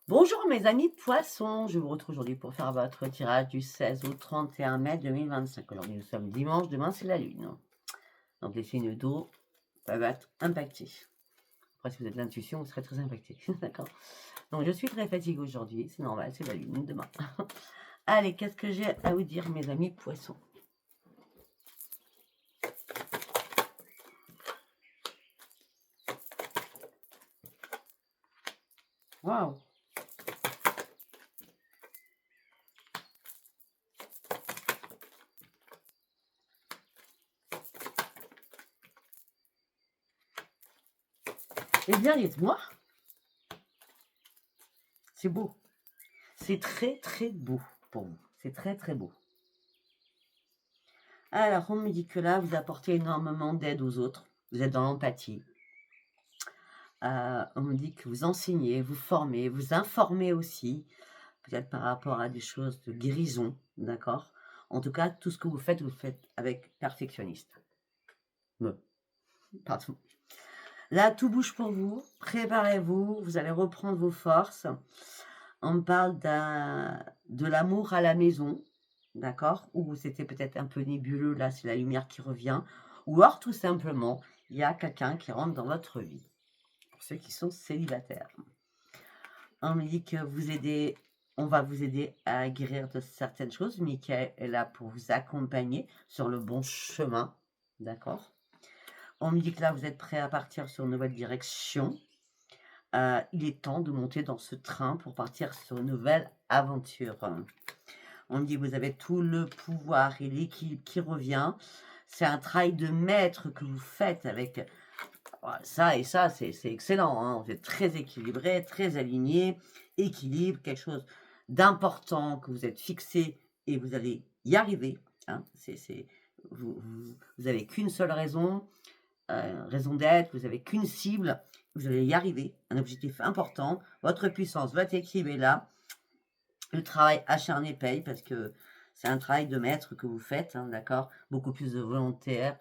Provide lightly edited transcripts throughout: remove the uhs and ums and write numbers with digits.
Bonjour mes amis poissons, je vous retrouve aujourd'hui pour faire votre tirage du 16 au 31 mai 2025. Aujourd'hui nous sommes dimanche, demain c'est la lune. Donc les signes d'eau peuvent être impactés. Après si vous êtes de l'intuition, vous serez très impacté. D'accord. Donc je suis très fatiguée aujourd'hui, c'est normal, c'est la lune demain. Allez, qu'est-ce que j'ai à vous dire mes amis poissons? Waouh! Eh bien dites-moi, c'est beau. C'est très très beau pour vous. C'est très très beau. Alors, on me dit que là, vous apportez énormément d'aide aux autres. Vous êtes dans l'empathie. On me dit que vous enseignez, vous formez, vous informez aussi, peut-être par rapport à des choses de guérison, d'accord? En tout cas, tout ce que vous faites avec perfectionniste. Pardon. Là, tout bouge pour vous. Préparez-vous. Vous allez reprendre vos forces. On me parle de l'amour à la maison, d'accord? Ou c'était peut-être un peu nébuleux, là, c'est la lumière qui revient. Ou alors, tout simplement, il y a quelqu'un qui rentre dans votre vie. Pour ceux qui sont célibataires. On me dit que on va vous aider à guérir de certaines choses. Michael est là pour vous accompagner sur le bon chemin, d'accord? On me dit que là, vous êtes prêt à partir sur une nouvelle direction. Il est temps de monter dans ce train pour partir sur une nouvelle aventure. On me dit que vous avez tout le pouvoir et l'équilibre qui revient. C'est un travail de maître que vous faites avec ça et ça, c'est excellent. Hein. Vous êtes très équilibré, très aligné, équilibre, quelque chose d'important que vous êtes fixé et vous allez y arriver. Hein. Vous avez qu'une seule raison, raison d'être, vous avez qu'une cible, vous allez y arriver. Un objectif important, votre puissance, votre équilibre est là. Le travail acharné paye parce que c'est un travail de maître que vous faites, hein, d'accord? Beaucoup plus de volontaire,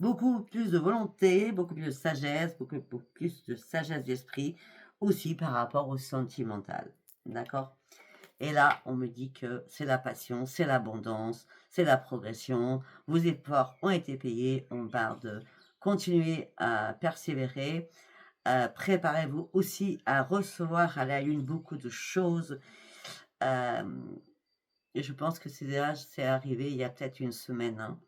beaucoup plus de volonté, beaucoup plus de sagesse, beaucoup plus de sagesse d'esprit, aussi par rapport au sentimental, d'accord? Et là, on me dit que c'est la passion, c'est l'abondance, c'est la progression. Vos efforts ont été payés. On parle de continuer à persévérer. Préparez-vous aussi à recevoir à la lune beaucoup de choses. Et je pense que c'est arrivé il y a peut-être une semaine. Hein.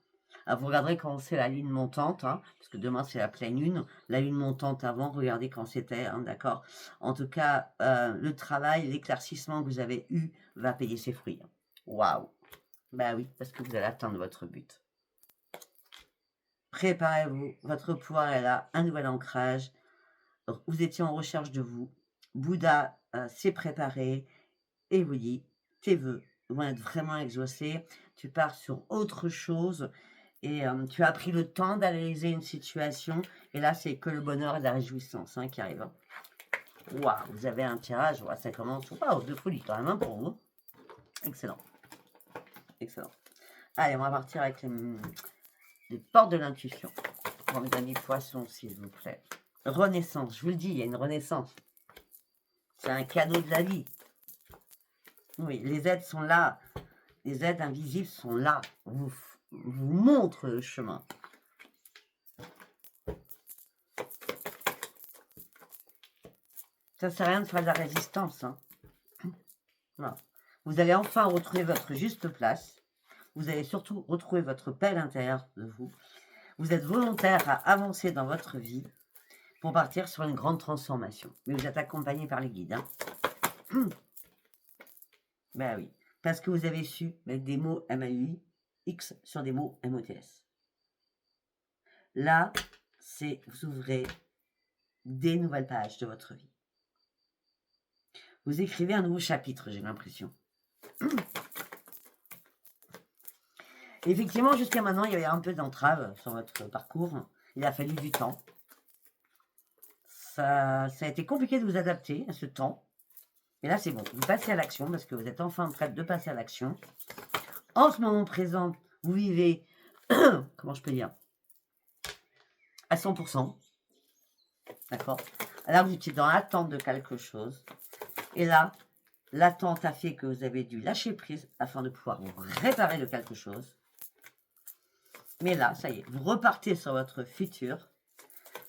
Vous regarderez quand c'est la lune montante, hein, parce que demain c'est la pleine lune. La lune montante avant, regardez quand c'était, hein, d'accord? En tout cas, le travail, l'éclaircissement que vous avez eu va payer ses fruits. Waouh! Ben oui, parce que vous allez atteindre votre but. Préparez-vous, votre pouvoir est là, un nouvel ancrage. Vous étiez en recherche de vous. Bouddha s'est préparé et vous dit, tes vœux vont être vraiment exaucés. Tu pars sur autre chose et tu as pris le temps d'analyser une situation. Et là, c'est que le bonheur et la réjouissance hein, qui arrivent. Waouh, vous avez un tirage, ouais, ça commence waouh, de folie quand même hein, pour vous. Excellent. Excellent. Allez, on va partir avec les portes de l'intuition. Pour mes amis poissons, s'il vous plaît. Renaissance, je vous le dis, il y a une renaissance. C'est un cadeau de la vie. Oui, les aides sont là. Les aides invisibles sont là. Vous montrent le chemin. Ça sert à rien de faire de la résistance. Hein. Non. Vous allez enfin retrouver votre juste place. Vous allez surtout retrouver votre paix à l'intérieur de vous. Vous êtes volontaire à avancer dans votre vie pour partir sur une grande transformation. Mais vous êtes accompagné par les guides. Hein. Ben oui. Parce que vous avez su mettre des mots MAUX sur des mots MOTS. Là, c'est vous ouvrez des nouvelles pages de votre vie. Vous écrivez un nouveau chapitre, j'ai l'impression. Effectivement, jusqu'à maintenant, il y avait un peu d'entrave sur votre parcours. Il a fallu du temps. Ça a été compliqué de vous adapter à ce temps. Et là, c'est bon. Vous passez à l'action parce que vous êtes enfin prête de passer à l'action. En ce moment présent, vous vivez, comment je peux dire, à 100%. D'accord? Là, vous étiez dans l'attente de quelque chose. Et là, l'attente a fait que vous avez dû lâcher prise afin de pouvoir vous réparer de quelque chose. Mais là, ça y est, vous repartez sur votre futur.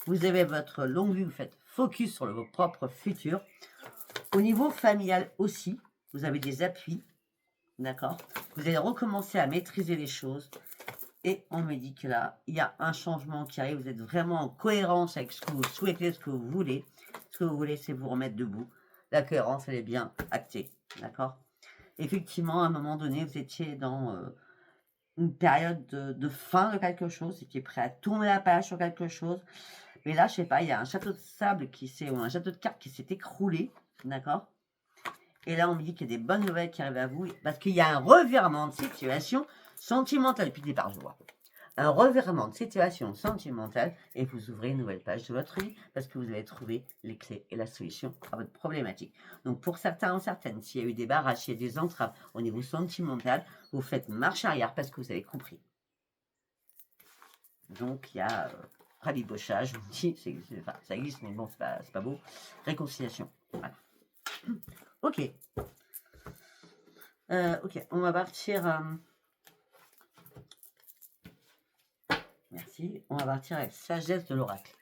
Vous avez votre longue vue, vous faites focus sur vos propres futurs. Au niveau familial aussi, vous avez des appuis, d'accord? Vous allez recommencer à maîtriser les choses. Et on me dit que là, il y a un changement qui arrive. Vous êtes vraiment en cohérence avec ce que vous souhaitez, ce que vous voulez. Ce que vous voulez, c'est vous remettre debout. La cohérence, elle est bien actée, d'accord? Effectivement, à un moment donné, vous étiez dans une période de fin de quelque chose. Vous étiez prêt à tourner la page sur quelque chose. Mais là, je sais pas, il y a un château de sable ou un château de cartes qui s'est écroulé, d'accord? Et là, on me dit qu'il y a des bonnes nouvelles qui arrivent à vous, parce qu'il y a un revirement de situation sentimentale depuis le départ, je vois. Un revirement de situation sentimentale, et vous ouvrez une nouvelle page de votre vie, parce que vous avez trouvé les clés et la solution à votre problématique. Donc, pour certains ou certaines, s'il y a eu des barrages, s'il y a des entraves au niveau sentimental, vous faites marche arrière parce que vous avez compris. Donc, il y a rabibochage, je vous dis, ça existe, mais bon, c'est pas beau. Réconciliation. Voilà. Ok. Ok, on va partir. Merci. On va partir avec sagesse de l'oracle.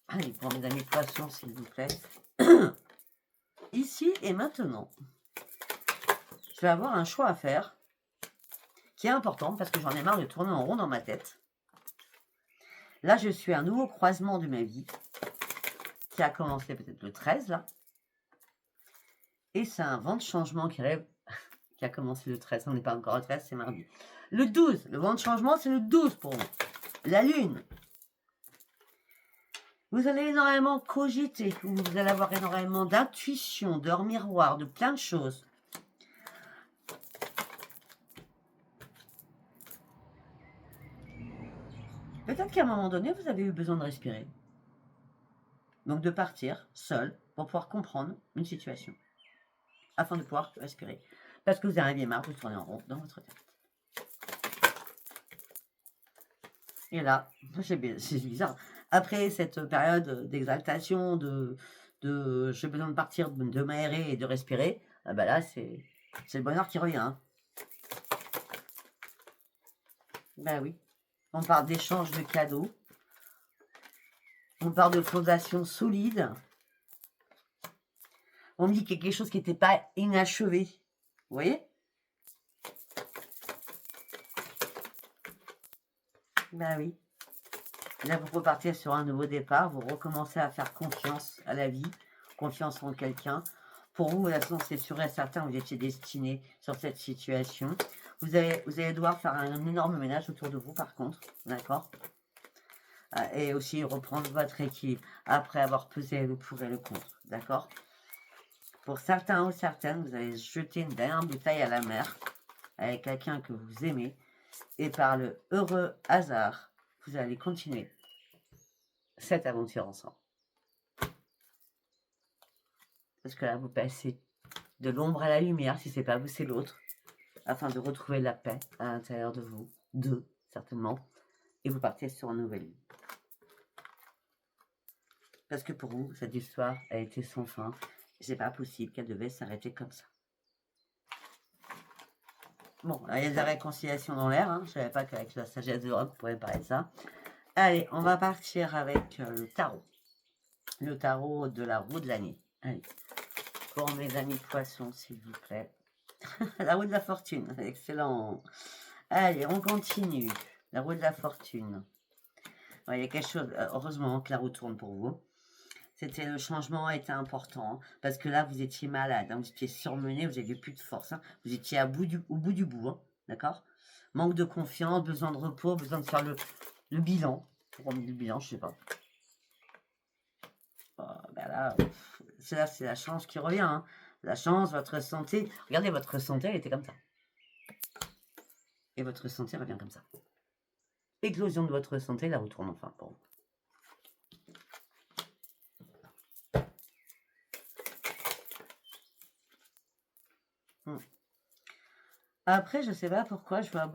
Allez, pour mes amis poissons, s'il vous plaît. Ici et maintenant, je vais avoir un choix à faire qui est important parce que j'en ai marre de tourner en rond dans ma tête. Là, je suis à un nouveau croisement de ma vie qui a commencé peut-être le 13, là. Et c'est un vent de changement qui arrive, qui a commencé le 13. On n'est pas encore au 13, c'est mardi. Le 12, le vent de changement, c'est le 12 pour vous. La lune. Vous allez énormément cogiter, vous allez avoir énormément d'intuition, d'heures miroir, de plein de choses. Peut-être qu'à un moment donné, vous avez eu besoin de respirer. Donc de partir seul pour pouvoir comprendre une situation. Afin de pouvoir respirer. Parce que vous arrivez marre de tourner en rond dans votre tête. Et là, c'est bizarre. Après cette période d'exaltation, de j'ai besoin de partir, de m'aérer et de respirer, ah bah là, c'est le bonheur qui revient. Hein. Ben oui. On parle d'échange de cadeaux. On parle de fondation solide. On me dit quelque chose qui n'était pas inachevé. Vous voyez? Ben oui. Là, vous repartez sur un nouveau départ. Vous recommencez à faire confiance à la vie, confiance en quelqu'un. Pour vous, de toute façon, c'est sûr et certain, vous étiez destiné sur cette situation. Vous allez devoir faire un énorme ménage autour de vous, par contre. D'accord? Et aussi reprendre votre équilibre après avoir pesé le pour et le contre. D'accord? Pour certains ou certaines, vous allez jeter une dernière bouteille à la mer avec quelqu'un que vous aimez. Et par le heureux hasard, vous allez continuer cette aventure ensemble. Parce que là, vous passez de l'ombre à la lumière, si c'est pas vous, c'est l'autre, afin de retrouver la paix à l'intérieur de vous, d'eux, certainement, et vous partez sur une nouvelle vie. Parce que pour vous, cette histoire a été sans fin, et c'est pas possible qu'elle devait s'arrêter comme ça. Bon, là, il y a des réconciliations dans l'air, hein. Je savais pas qu'avec la sagesse de l'Europe, on pourrait parler de ça. Allez, on va partir avec le tarot. Le tarot de la roue de l'année. Allez, pour mes amis poissons, s'il vous plaît. La roue de la fortune, excellent. Allez, on continue. La roue de la fortune. Ouais, il y a quelque chose, heureusement que la roue tourne pour vous. Le changement était important, parce que là, vous étiez malade, hein, vous étiez surmené, vous n'aviez plus de force. Hein, vous étiez au bout du bout, hein, d'accord? Manque de confiance, besoin de repos, besoin de faire le bilan. Pour remettre le bilan, je sais pas. Ben là, c'est la chance qui revient. Hein. La chance, votre santé. Regardez, votre santé, elle était comme ça. Et votre santé revient comme ça. Éclosion de votre santé, la retourne enfin pour vous. Après, je ne sais pas pourquoi, je vois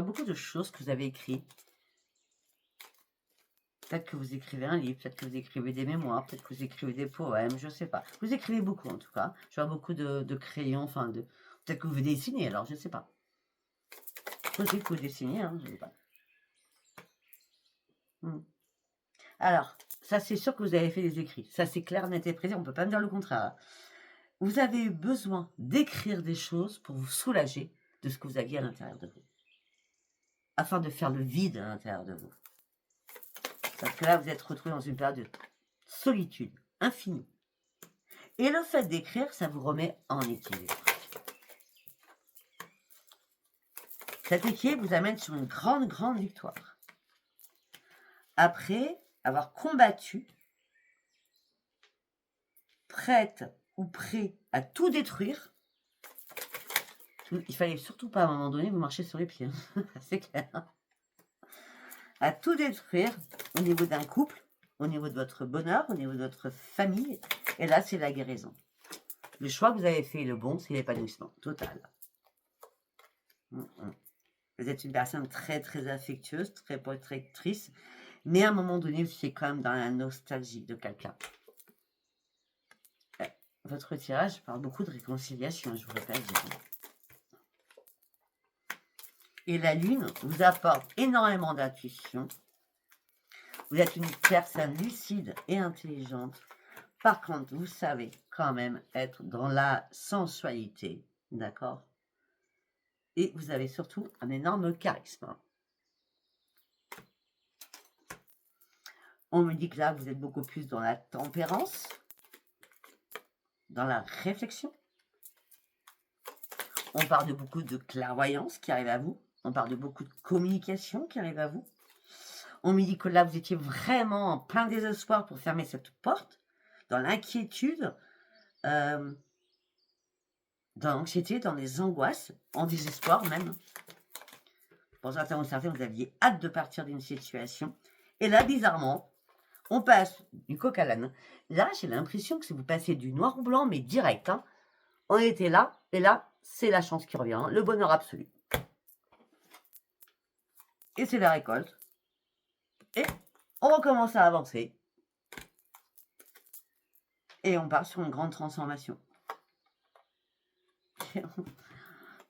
beaucoup de choses que vous avez écrites. Peut-être que vous écrivez un livre, peut-être que vous écrivez des mémoires, peut-être que vous écrivez des poèmes, je ne sais pas. Vous écrivez beaucoup en tout cas. Je vois beaucoup de crayons, enfin de. Peut-être que vous dessinez alors, je ne sais pas. Possible que vous dessinez, hein, je ne sais pas. Alors, ça c'est sûr que vous avez fait des écrits. Ça c'est clair, net et précis, on ne peut pas me dire le contraire. Vous avez eu besoin d'écrire des choses pour vous soulager de ce que vous aviez à l'intérieur de vous. Afin de faire le vide à l'intérieur de vous. Parce que là, vous êtes retrouvé dans une période de solitude infinie. Et le fait d'écrire, ça vous remet en équilibre. Cet équilibre vous amène sur une grande, grande victoire. Après avoir combattu, prête ou prêt à tout détruire, il fallait surtout pas à un moment donné vous marcher sur les pieds, c'est clair. À tout détruire au niveau d'un couple, au niveau de votre bonheur, au niveau de votre famille. Et là, c'est la guérison. Le choix que vous avez fait, le bon, c'est l'épanouissement total. Vous êtes une personne très, très affectueuse, très protectrice, mais à un moment donné, vous êtes quand même dans la nostalgie de quelqu'un. Votre tirage parle beaucoup de réconciliation, je vous répète. Et la lune vous apporte énormément d'intuition. Vous êtes une personne lucide et intelligente. Par contre, vous savez quand même être dans la sensualité, d'accord? Et vous avez surtout un énorme charisme. On me dit que là, vous êtes beaucoup plus dans la tempérance, dans la réflexion. On parle de beaucoup de clairvoyance qui arrive à vous. On parle de beaucoup de communication qui arrive à vous. On me dit que là, vous étiez vraiment en plein désespoir pour fermer cette porte, dans l'inquiétude, dans l'anxiété, dans les angoisses, en désespoir même. Pour certains ou certaines, vous aviez hâte de partir d'une situation. Et là, bizarrement, on passe du coq à l'âne. Là, j'ai l'impression que si vous passez du noir au blanc, mais direct. Hein. On était là, et là, c'est la chance qui revient. Hein, le bonheur absolu. Et c'est la récolte. Et on recommence à avancer. Et on part sur une grande transformation.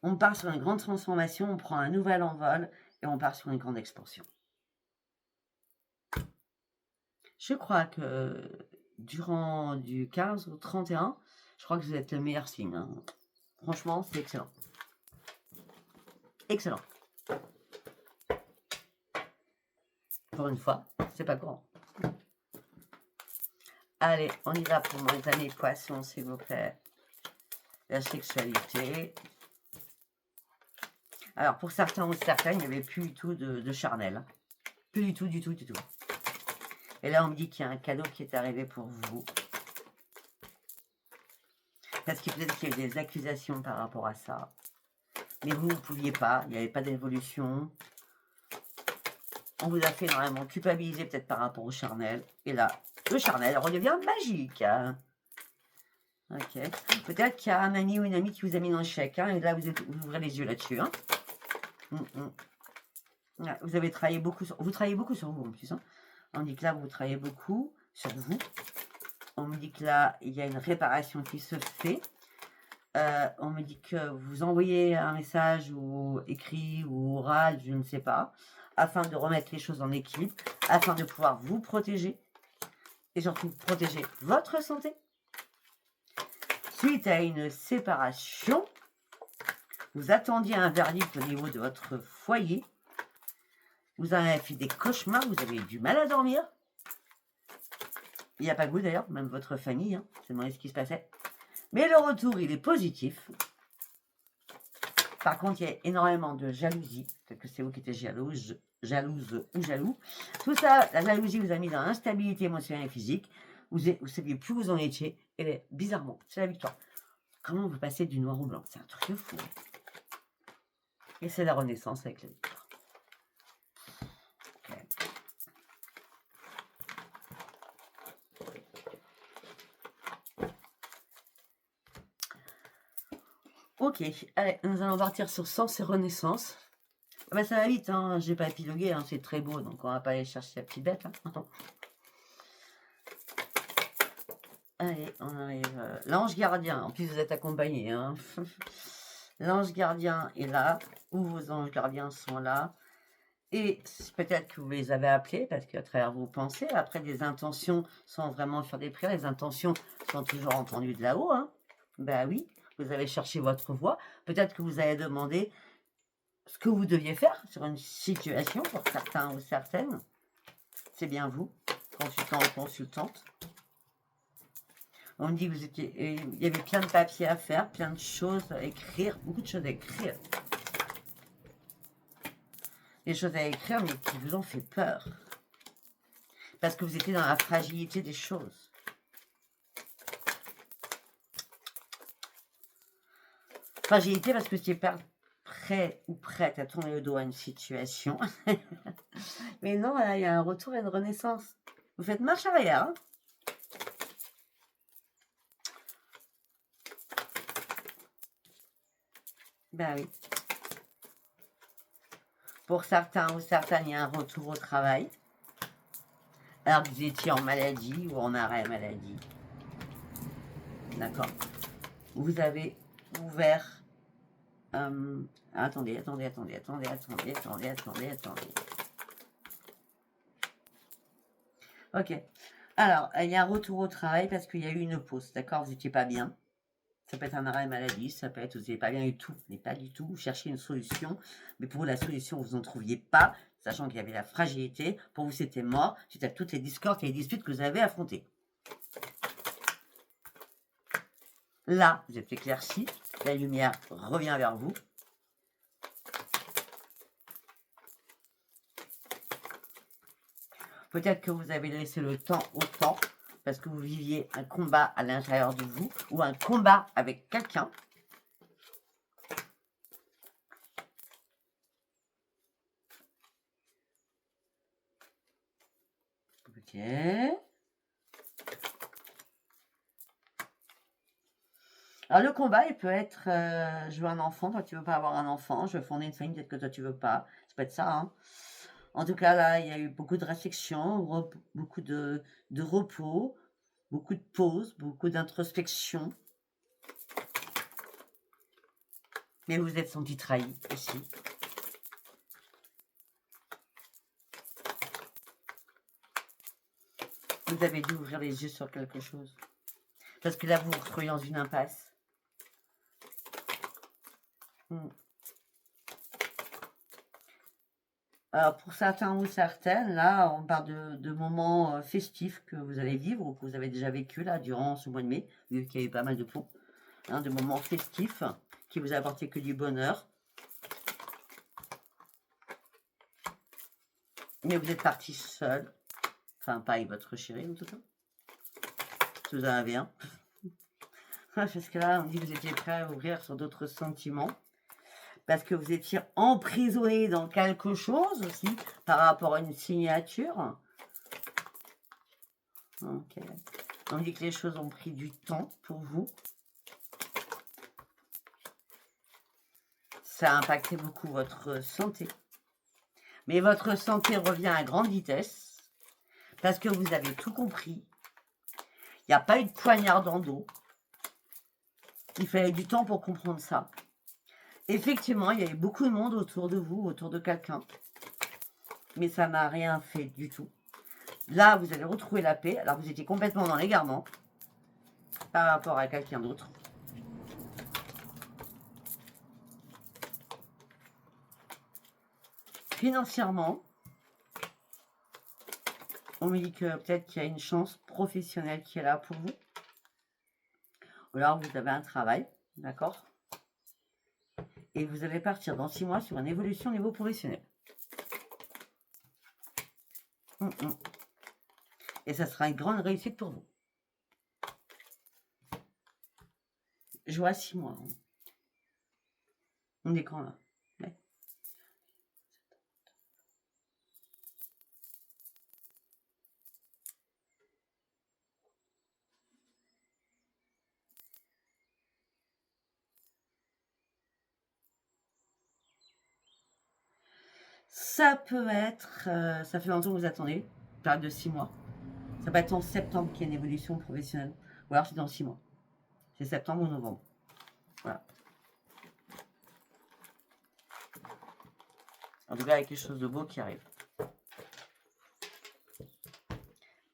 On part sur une grande transformation, on prend un nouvel envol et on part sur une grande expansion. Je crois que durant du 15 au 31, je crois que vous êtes le meilleur signe. Hein. Franchement, c'est excellent. Excellent. Pour une fois, c'est pas courant. Allez, on y va pour mes amis poissons, s'il vous plaît. La sexualité. Alors, pour certains ou certaines, il n'y avait plus du tout de charnel. Plus du tout, du tout, du tout. Et là, on me dit qu'il y a un cadeau qui est arrivé pour vous. Parce que peut-être qu'il y a eu des accusations par rapport à ça. Mais vous ne pouviez pas, il n'y avait pas d'évolution. On vous a fait normalement culpabiliser peut-être par rapport au charnel. Et là, le charnel redevient magique. Hein. Ok. Peut-être qu'il y a un ami ou une amie qui vous a mis dans le chèque. Hein, et là, vous ouvrez les yeux là-dessus. Hein. Vous avez travaillé beaucoup sur... Vous travaillez beaucoup sur vous en plus. Hein. On dit que là, vous travaillez beaucoup sur vous. On me dit que là, il y a une réparation qui se fait. On me dit que vous envoyez un message ou écrit ou oral, je ne sais pas, afin de remettre les choses en équilibre, afin de pouvoir vous protéger et surtout protéger votre santé. Suite à une séparation, vous attendiez un verdict au niveau de votre foyer. Vous avez fait des cauchemars, vous avez eu du mal à dormir. Il n'y a pas que vous d'ailleurs, même votre famille, hein, s'est demandé ce qui se passait. Mais le retour, il est positif. Par contre, il y a énormément de jalousie. Peut-être que c'est vous qui étiez jalouse ou jaloux. Tout ça, la jalousie vous a mis dans l'instabilité émotionnelle et physique. Vous ne saviez plus où vous en étiez. Et bizarrement, c'est la victoire. Comment vous passez du noir au blanc? C'est un truc de fou. Et c'est la renaissance avec la victoire. Okay. Ok, allez, nous allons partir sur Sens et Renaissance. Bah, ça va vite, hein. J'ai pas épilogué, hein. C'est très beau, donc on va pas aller chercher la petite bête. Hein. Allez, on arrive. L'ange gardien. En plus, vous êtes accompagné. Hein. L'ange gardien est là, ou vos anges gardiens sont là. Et peut-être que vous les avez appelés, parce qu'à travers vos pensées, après des intentions, sans vraiment faire des prières, les intentions sont toujours entendues de là-haut. Hein. Ben oui, vous avez cherché votre voie. Peut-être que vous avez demandé ce que vous deviez faire sur une situation, pour certains ou certaines. C'est bien vous, consultant ou consultante. On me dit que il y avait plein de papiers à faire, plein de choses à écrire, beaucoup de choses à écrire. Des choses à écrire, mais qui vous ont fait peur. Parce que vous étiez dans la fragilité des choses. Fragilité parce que vous n'étiez pas prêt ou prête à tourner le dos à une situation. Mais non, là, il y a un retour et une renaissance. Vous faites marche arrière. Hein. Ben oui. Pour certains ou certaines, il y a un retour au travail. Alors que vous étiez en maladie ou en arrêt maladie. D'accord. Vous avez ouvert... attendez. Ok. Alors, il y a un retour au travail parce qu'il y a eu une pause. D'accord, vous n'étiez pas bien. Ça peut être un arrêt maladie, ça peut être vous n'êtes pas bien du tout, mais pas du tout. Vous cherchez une solution, mais pour vous, la solution, vous n'en trouviez pas, sachant qu'il y avait la fragilité. Pour vous, c'était mort. Suite à toutes les discordes et les disputes que vous avez affrontées. Là, vous êtes éclairci. La lumière revient vers vous. Peut-être que vous avez laissé le temps au temps parce que vous viviez un combat à l'intérieur de vous ou un combat avec quelqu'un. Ok. Alors, le combat, il peut être je veux un enfant, toi tu veux pas avoir un enfant, je veux fonder une famille, peut-être que toi tu veux pas. Ça peut être ça. Hein. En tout cas, là, il y a eu beaucoup de réflexion, beaucoup de repos, beaucoup de pauses, beaucoup d'introspection. Mais vous êtes senti trahi aussi. Vous avez dû ouvrir les yeux sur quelque chose. Parce que là, vous vous retrouvez dans une impasse. Alors, pour certains ou certaines, là, on parle de moments festifs que vous allez vivre ou que vous avez déjà vécu là durant ce mois de mai, vu qu'il y a eu pas mal de ponts. Hein, de moments festifs qui vous apportent que du bonheur. Mais vous êtes parti seul. Enfin, pas avec votre chéri, en tout cas. Si vous en avez un. Parce que là, on dit que vous étiez prêt à ouvrir sur d'autres sentiments. Parce que vous étiez emprisonné dans quelque chose aussi, par rapport à une signature. Ok. On dit que les choses ont pris du temps pour vous. Ça a impacté beaucoup votre santé. Mais votre santé revient à grande vitesse. Parce que vous avez tout compris. Il n'y a pas eu de poignard dans le dos. Il fallait du temps pour comprendre ça. Effectivement, il y avait beaucoup de monde autour de vous, autour de quelqu'un. Mais ça n'a rien fait du tout. Là, vous allez retrouver la paix. Alors, vous étiez complètement dans l'égarement par rapport à quelqu'un d'autre. Financièrement, on me dit que peut-être qu'il y a une chance professionnelle qui est là pour vous. Ou alors, vous avez un travail, d'accord? Et vous allez partir dans 6 mois sur une évolution au niveau professionnel. Et ça sera une grande réussite pour vous. Je vois 6 mois. On est quand là? Ouais. Ça peut être, ça fait longtemps que vous attendez, période de 6 mois. Ça peut être en septembre qu'il y a une évolution professionnelle. Ou alors c'est dans 6 mois. C'est septembre ou novembre. Voilà. En tout cas, il y a quelque chose de beau qui arrive.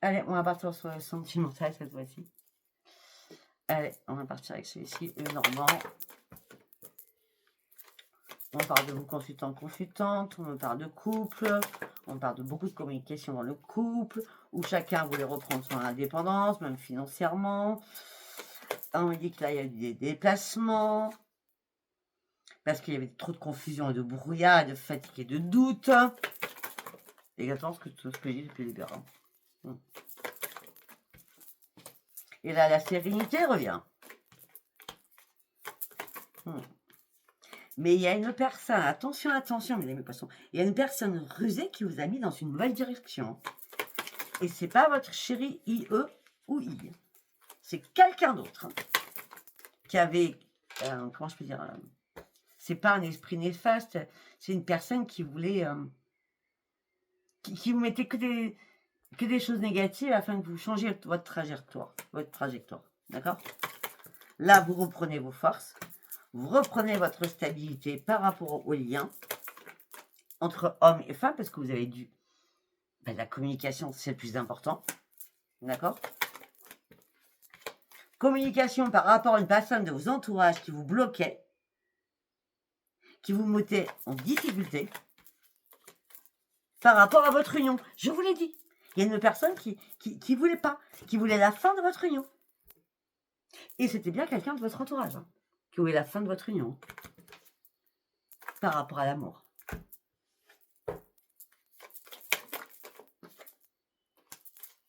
Allez, on va partir sur le sentimental cette fois-ci. Allez, on va partir avec celui-ci, le Normand. On parle de vous consultant, consultante, on parle de couple, on parle de beaucoup de communication dans le couple, où chacun voulait reprendre son indépendance, même financièrement. On me dit que là, il y a eu des déplacements, parce qu'il y avait trop de confusion et de brouillard, et de fatigue et de doute. Exactement ce que je dis depuis le début. Et là, la sérénité revient. Mais il y a une personne, attention, attention, mesdames et poissons, il y a une personne rusée qui vous a mis dans une nouvelle direction. Et c'est pas votre chéri IE ou I. C'est quelqu'un d'autre qui avait, comment je peux dire, c'est pas un esprit néfaste, c'est une personne qui voulait, qui vous mettait que des choses négatives afin que vous changiez votre trajectoire, d'accord? Là, vous reprenez vos forces. Vous reprenez votre stabilité par rapport au lien entre hommes et femmes, parce que vous avez dû... la communication, c'est le plus important. D'accord? Communication par rapport à une personne de vos entourages qui vous bloquait, qui vous mettait en difficulté par rapport à votre union. Je vous l'ai dit. Il y a une personne qui voulait pas, qui voulait la fin de votre union. Et c'était bien quelqu'un de votre entourage. Qui voulait la fin de votre union par rapport à l'amour.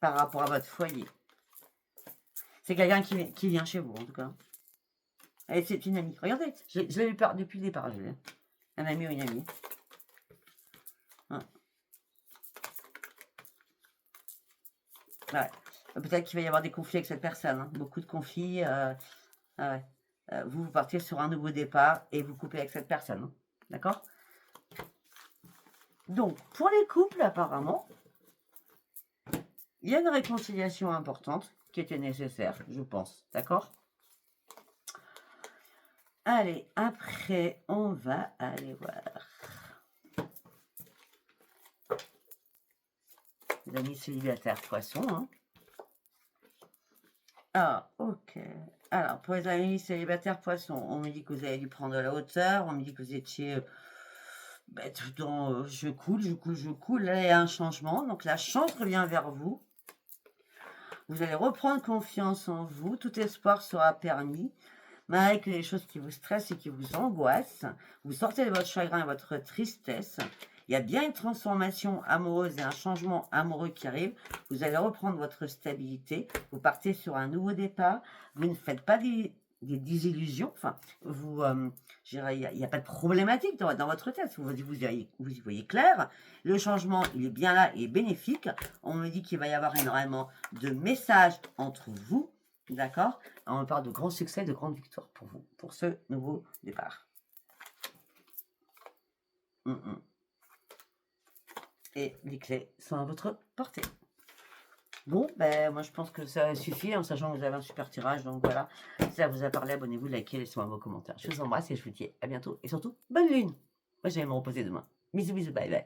Par rapport à votre foyer. C'est quelqu'un qui vient chez vous, en tout cas. Et c'est une amie. Regardez, je l'ai eu peur depuis le départ. Un ami ou une amie. Ouais. Peut-être qu'il va y avoir des conflits avec cette personne. Beaucoup de conflits. Vous partez sur un nouveau départ et vous coupez avec cette personne. D'accord? Donc, pour les couples, apparemment, il y a une réconciliation importante qui était nécessaire, je pense. D'accord? Allez, après, on va aller voir. Les amis célibataires poissons. Ah, ok. Alors, pour les amis célibataires poissons, on me dit que vous avez dû prendre de la hauteur, on me dit que vous étiez tout dans je coule. Là, il y a un changement. Donc, la chance revient vers vous. Vous allez reprendre confiance en vous. Tout espoir sera permis. Malgré que les choses qui vous stressent et qui vous angoissent, vous sortez de votre chagrin et votre tristesse. Il y a bien une transformation amoureuse et un changement amoureux qui arrive. Vous allez reprendre votre stabilité. Vous partez sur un nouveau départ. Vous ne faites pas des désillusions. Enfin, vous, il n'y a pas de problématique dans votre tête. Vous y voyez clair. Le changement, il est bien là et bénéfique. On me dit qu'il va y avoir énormément de messages entre vous. D'accord? On me parle de grands succès, de grandes victoires pour vous, pour ce nouveau départ. Et les clés sont à votre portée. Bon, moi je pense que ça suffit, en sachant que vous avez un super tirage. Donc voilà, si ça vous a parlé, abonnez-vous, likez, laissez-moi vos commentaires. Je vous embrasse et je vous dis à bientôt. Et surtout, bonne lune. Moi, je vais me reposer demain. Bisous, bisous, bye bye.